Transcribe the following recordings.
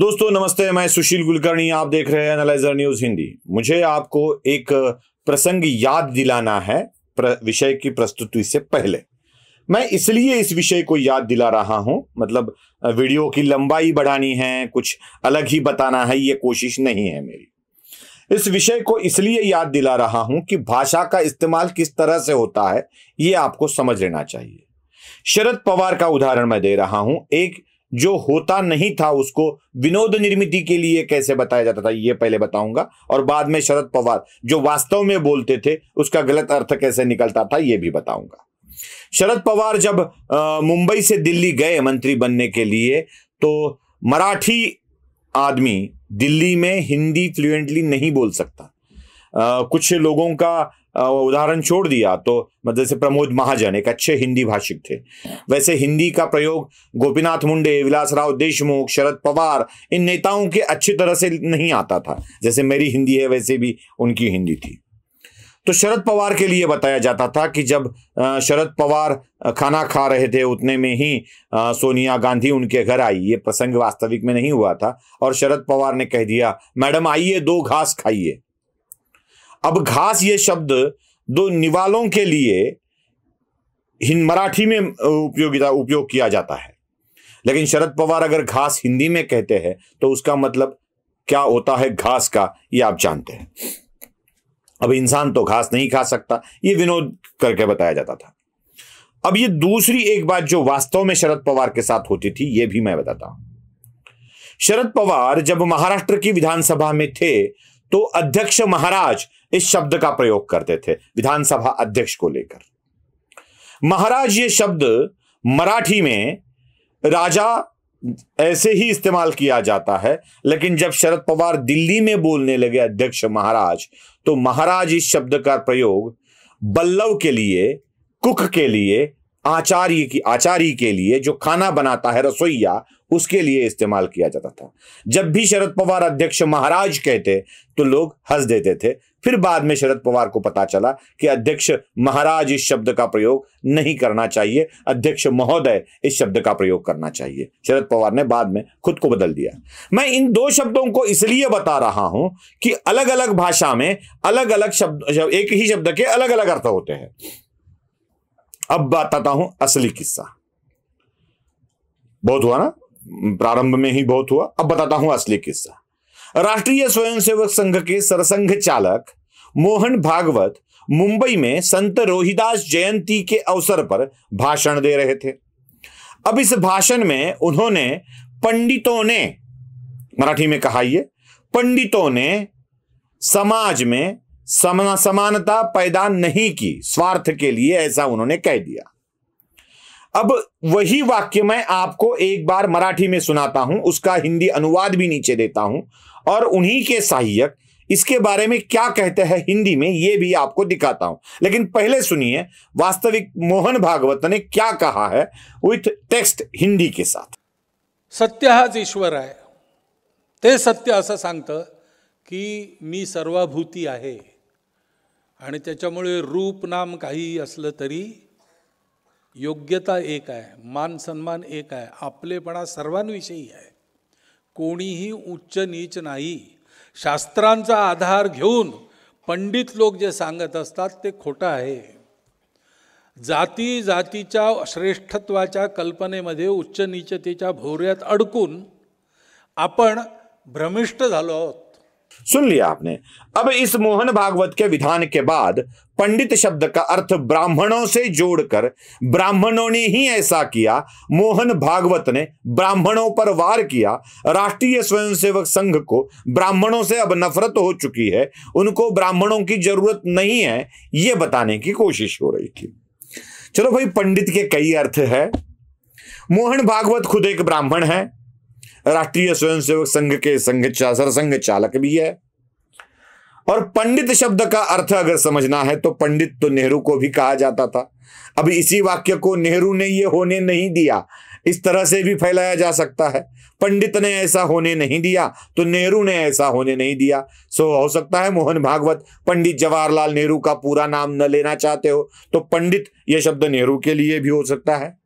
दोस्तों नमस्ते, मैं सुशील कुलकर्णी, आप देख रहे हैं एनालाइजर न्यूज हिंदी। मुझे आपको एक प्रसंग याद दिलाना है विषय की प्रस्तुति से पहले। मैं इसलिए इस विषय को याद दिला रहा हूं, मतलब वीडियो की लंबाई बढ़ानी है, कुछ अलग ही बताना है, ये कोशिश नहीं है मेरी। इस विषय को इसलिए याद दिला रहा हूं कि भाषा का इस्तेमाल किस तरह से होता है ये आपको समझ लेना चाहिए। शरद पवार का उदाहरण मैं दे रहा हूं। एक जो होता नहीं था उसको विनोद निर्मिति के लिए कैसे बताया जाता था ये पहले बताऊंगा, और बाद में शरद पवार जो वास्तव में बोलते थे उसका गलत अर्थ कैसे निकलता था ये भी बताऊंगा। शरद पवार जब मुंबई से दिल्ली गए मंत्री बनने के लिए, तो मराठी आदमी दिल्ली में हिंदी फ्लुएंटली नहीं बोल सकता। कुछ लोगों का उदाहरण छोड़ दिया तो मतलब जैसे प्रमोद महाजन एक अच्छे हिंदी भाषिक थे, वैसे हिंदी का प्रयोग गोपीनाथ मुंडे, विलासराव देशमुख, शरद पवार, इन नेताओं के अच्छी तरह से नहीं आता था। जैसे मेरी हिंदी है वैसे भी उनकी हिंदी थी। तो शरद पवार के लिए बताया जाता था कि जब शरद पवार खाना खा रहे थे उतने में ही सोनिया गांधी उनके घर आई। ये प्रसंग वास्तविक में नहीं हुआ था, और शरद पवार ने कह दिया, मैडम आइए 2 घास खाइए। अब घास ये शब्द 2 निवालों के लिए मराठी में उपयोग किया जाता है, लेकिन शरद पवार अगर घास हिंदी में कहते हैं तो उसका मतलब क्या होता है घास का, ये आप जानते हैं। अब इंसान तो घास नहीं खा सकता, ये विनोद करके बताया जाता था। अब ये दूसरी एक बात जो वास्तव में शरद पवार के साथ होती थी ये भी मैं बताता हूं। शरद पवार जब महाराष्ट्र की विधानसभा में थे तो अध्यक्ष महाराज इस शब्द का प्रयोग करते थे विधानसभा अध्यक्ष को लेकर। महाराज ये शब्द मराठी में राजा ऐसे ही इस्तेमाल किया जाता है, लेकिन जब शरद पवार दिल्ली में बोलने लगे अध्यक्ष महाराज, तो महाराज इस शब्द का प्रयोग बल्लव के लिए, कुक के लिए, आचारी के लिए, जो खाना बनाता है रसोइया, उसके लिए इस्तेमाल किया जाता था। जब भी शरद पवार अध्यक्ष महाराज कहते तो लोग हंस देते थे। फिर बाद में शरद पवार को पता चला कि अध्यक्ष महाराज इस शब्द का प्रयोग नहीं करना चाहिए, अध्यक्ष महोदय इस शब्द का प्रयोग करना चाहिए। शरद पवार ने बाद में खुद को बदल दिया। मैं इन 2 शब्दों को इसलिए बता रहा हूं कि अलग अलग भाषा में अलग अलग शब्द, एक ही शब्द के अलग अलग अर्थ होते हैं। अब बताता हूं असली किस्सा। बहुत हुआ ना, प्रारंभ में ही बहुत हुआ, अब बताता हूं असली किस्सा। राष्ट्रीय स्वयंसेवक संघ के सरसंघ चालक मोहन भागवत मुंबई में संत रोहिदास जयंती के अवसर पर भाषण दे रहे थे। अब इस भाषण में उन्होंने पंडितों ने, मराठी में कहा, ये पंडितों ने समाज में समानता पैदा नहीं की स्वार्थ के लिए, ऐसा उन्होंने कह दिया। अब वही वाक्य मैं आपको एक बार मराठी में सुनाता हूं, उसका हिंदी अनुवाद भी नीचे देता हूं, और उन्हीं के सहायक इसके बारे में क्या कहते हैं हिंदी में ये भी आपको दिखाता हूं। लेकिन पहले सुनिए वास्तविक मोहन भागवत ने क्या कहा है विथ टेक्स्ट हिंदी के साथ। सत्य हाच ईश्वर आहे, ते सत्य असं सांगतं की मी सर्वभूती आहे, आणि त्याच्यामुळे रूप नाम काही असलं तरी योग्यता एक आहे, मान सन्मान एक आहे, आपलेपणा सर्वांविषयी आहे, कोणीही उच्च नीच नाही। शास्त्रांचा आधार घेऊन पंडित लोक जे सांगत असतात ते खोटं आहे। जाती जातीच्या श्रेष्ठत्वाच्या कल्पनेमध्ये उच्च नीचतेच्या भोवऱ्यात अडकून आपण भ्रमिष्ट झालो आहोत। सुन लिया आपने। अब इस मोहन भागवत के विधान के बाद पंडित शब्द का अर्थ ब्राह्मणों से जोड़कर ब्राह्मणों ने ही ऐसा किया, मोहन भागवत ने ब्राह्मणों पर वार किया। राष्ट्रीय स्वयंसेवक संघ को ब्राह्मणों से अब नफरत हो चुकी है, उनको ब्राह्मणों की जरूरत नहीं है, ये बताने की कोशिश हो रही थी। चलो भाई, पंडित के कई अर्थ है। मोहन भागवत खुद एक ब्राह्मण है, राष्ट्रीय स्वयंसेवक संघ के सरसंघ चालक भी है, और पंडित शब्द का अर्थ अगर समझना है तो पंडित तो नेहरू को भी कहा जाता था। अब इसी वाक्य को नेहरू ने ये होने नहीं दिया, इस तरह से भी फैलाया जा सकता है। पंडित ने ऐसा होने नहीं दिया तो नेहरू ने ऐसा होने नहीं दिया। सो हो सकता है मोहन भागवत पंडित जवाहरलाल नेहरू का पूरा नाम न लेना चाहते हो, तो पंडित यह शब्द नेहरू के लिए भी हो सकता है।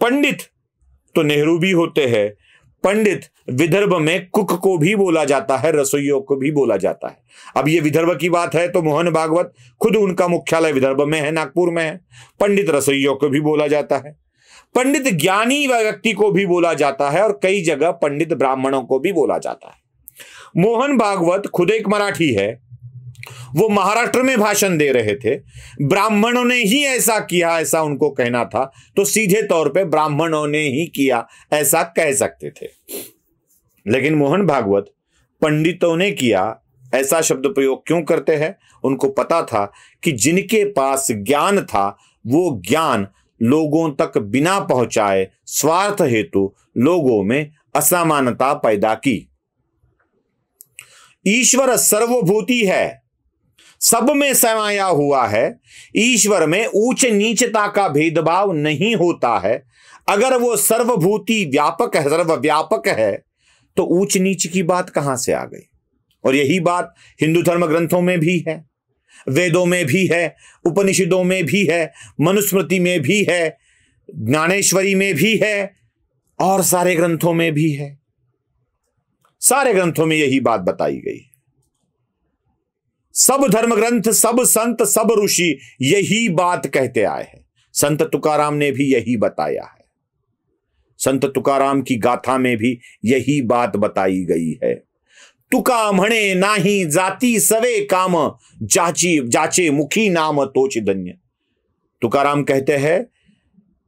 पंडित तो नेहरू भी होते हैं, पंडित विदर्भ में कुक को भी बोला जाता है, रसोइयों को भी बोला जाता है। अब ये विदर्भ की बात है तो मोहन भागवत खुद उनका मुख्यालय विदर्भ में है, नागपुर में है। पंडित रसोइयों को भी बोला जाता है, पंडित ज्ञानी व्यक्ति को भी बोला जाता है, और कई जगह पंडित ब्राह्मणों को भी बोला जाता है। मोहन भागवत खुद एक मराठी है, वो महाराष्ट्र में भाषण दे रहे थे, ब्राह्मणों ने ही ऐसा किया ऐसा उनको कहना था, तो सीधे तौर पे ब्राह्मणों ने ही किया ऐसा कह सकते थे। लेकिन मोहन भागवत पंडितों ने किया ऐसा शब्द प्रयोग क्यों करते हैं? उनको पता था कि जिनके पास ज्ञान था वो ज्ञान लोगों तक बिना पहुंचाए स्वार्थ हेतु लोगों में असमानता पैदा की। ईश्वर सर्वभूति है, सब में समाया हुआ है। ईश्वर में ऊंच नीचता का भेदभाव नहीं होता है। अगर वो सर्वभूति व्यापक है, सर्वव्यापक है, तो ऊंच नीच की बात कहां से आ गई? और यही बात हिंदू धर्म ग्रंथों में भी है, वेदों में भी है, उपनिषदों में भी है, मनुस्मृति में भी है, ज्ञानेश्वरी में भी है, और सारे ग्रंथों में भी है। सारे ग्रंथों में यही बात बताई गई है। सब धर्म ग्रंथ, सब संत, सब ऋषि यही बात कहते आए हैं। संत तुकाराम ने भी यही बताया है। संत तुकाराम की गाथा में भी यही बात बताई गई है। तुका म्हणे नाही जाती सवे काम, जाचे मुखी नाम तोच धन्य। तुकाराम कहते हैं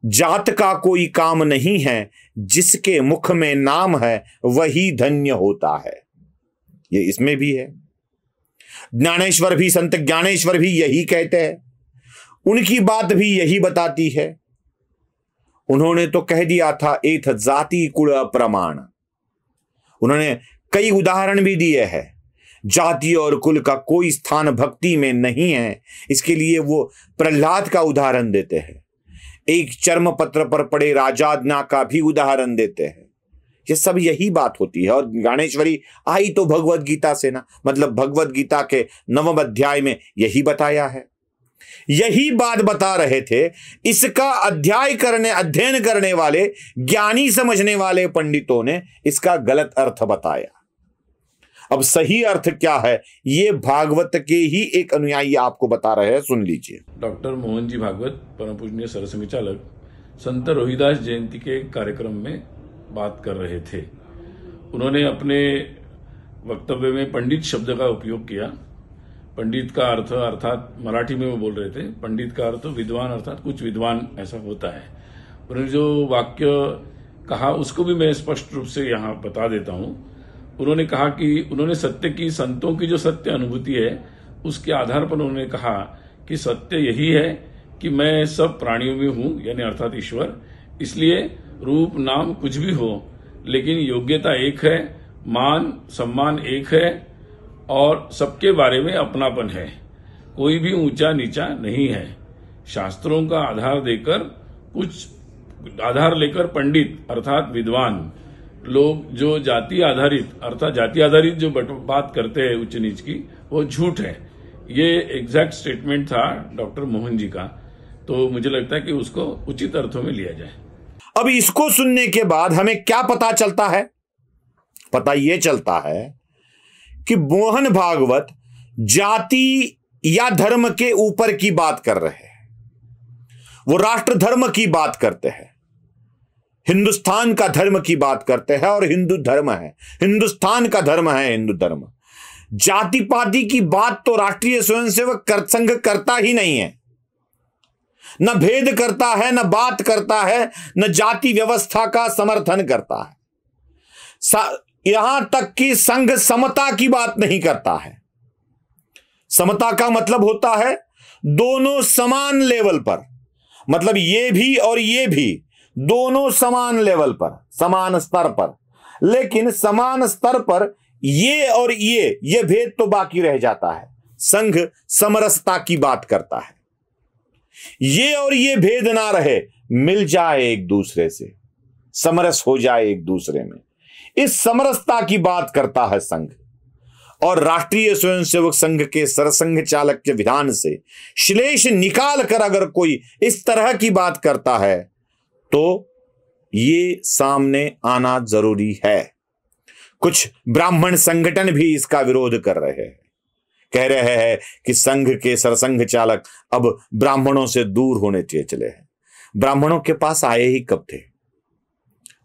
जात का कोई काम नहीं है, जिसके मुख में नाम है वही धन्य होता है। ये इसमें भी है। ज्ञानेश्वर भी, संत ज्ञानेश्वर भी यही कहते हैं, उनकी बात भी यही बताती है। उन्होंने तो कह दिया था एथ जाति कुल प्रमाण। उन्होंने कई उदाहरण भी दिए हैं। जाति और कुल का कोई स्थान भक्ति में नहीं है, इसके लिए वो प्रहलाद का उदाहरण देते हैं। एक चर्म पत्र पर पड़े राजाज्ञा का भी उदाहरण देते हैं। ये सब यही बात होती है। और ज्ञानेश्वरी आई तो भगवत गीता से ना, मतलब भगवत गीता के 9वें अध्याय में यही बताया है, यही बात बता रहे थे। इसका अध्ययन करने वाले, ज्ञानी समझने वाले पंडितों ने इसका गलत अर्थ बताया। अब सही अर्थ क्या है ये भागवत के ही एक अनुयायी आपको बता रहे हैं, सुन लीजिए। डॉक्टर मोहन जी भागवत, परम पूजनीय सरसंघचालक, संत रोहिदास जयंती के कार्यक्रम में बात कर रहे थे। उन्होंने अपने वक्तव्य में पंडित शब्द का उपयोग किया। पंडित का अर्थ, अर्थात मराठी में वो बोल रहे थे, पंडित का अर्थ विद्वान, अर्थात कुछ विद्वान ऐसा होता है। उन्होंने जो वाक्य कहा उसको भी मैं स्पष्ट रूप से यहाँ बता देता हूँ। उन्होंने कहा कि उन्होंने सत्य की, संतों की जो सत्य अनुभूति है उसके आधार पर उन्होंने कहा कि सत्य यही है कि मैं सब प्राणियों में हूं, यानी अर्थात ईश्वर। इसलिए रूप नाम कुछ भी हो, लेकिन योग्यता एक है, मान सम्मान एक है, और सबके बारे में अपनापन है। कोई भी ऊंचा नीचा नहीं है। शास्त्रों का आधार लेकर पंडित अर्थात विद्वान लोग जो जाति आधारित जो बात करते हैं उच्च नीच की, वो झूठ है। ये एग्जैक्ट स्टेटमेंट था डॉक्टर मोहन जी का। तो मुझे लगता है कि उसको उचित अर्थों में लिया जाए। अब इसको सुनने के बाद हमें क्या पता चलता है? पता यह चलता है कि मोहन भागवत जाति या धर्म के ऊपर की बात कर रहे हैं। वो राष्ट्र धर्म की बात करते हैं, हिंदुस्तान का धर्म की बात करते हैं, और हिंदू धर्म है, हिंदुस्तान का धर्म है हिंदू धर्म। जाति पाति की बात तो राष्ट्रीय स्वयंसेवक संघ करता ही नहीं है, न भेद करता है, न बात करता है, न जाति व्यवस्था का समर्थन करता है। यहां तक कि संघ समता की बात नहीं करता है। समता का मतलब होता है दोनों समान लेवल पर, मतलब ये भी और ये भी दोनों समान लेवल पर, समान स्तर पर। लेकिन समान स्तर पर ये और ये भेद तो बाकी रह जाता है। संघ समरसता की बात करता है। ये और ये भेद ना रहे, मिल जाए एक दूसरे से, समरस हो जाए एक दूसरे में, इस समरसता की बात करता है संघ। और राष्ट्रीय स्वयंसेवक संघ के सरसंघ चालक के विधान से श्लेष निकाल कर अगर कोई इस तरह की बात करता है तो ये सामने आना जरूरी है। कुछ ब्राह्मण संगठन भी इसका विरोध कर रहे हैं, कह रहे हैं कि संघ के सरसंघ चालक अब ब्राह्मणों से दूर होने चले हैं। ब्राह्मणों के पास आए ही कब थे?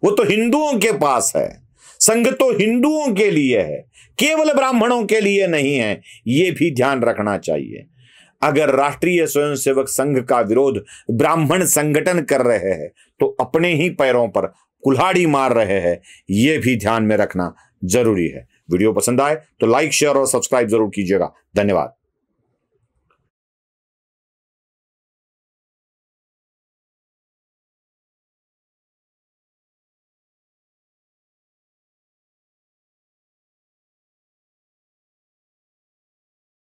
वो तो हिंदुओं के पास है। संघ तो हिंदुओं के लिए है, केवल ब्राह्मणों के लिए नहीं है। ये भी ध्यान रखना चाहिए। अगर राष्ट्रीय स्वयंसेवक संघ का विरोध ब्राह्मण संगठन कर रहे हैं तो अपने ही पैरों पर कुल्हाड़ी मार रहे हैं। यह भी ध्यान में रखना जरूरी है। वीडियो पसंद आए तो लाइक, शेयर और सब्सक्राइब जरूर कीजिएगा। धन्यवाद।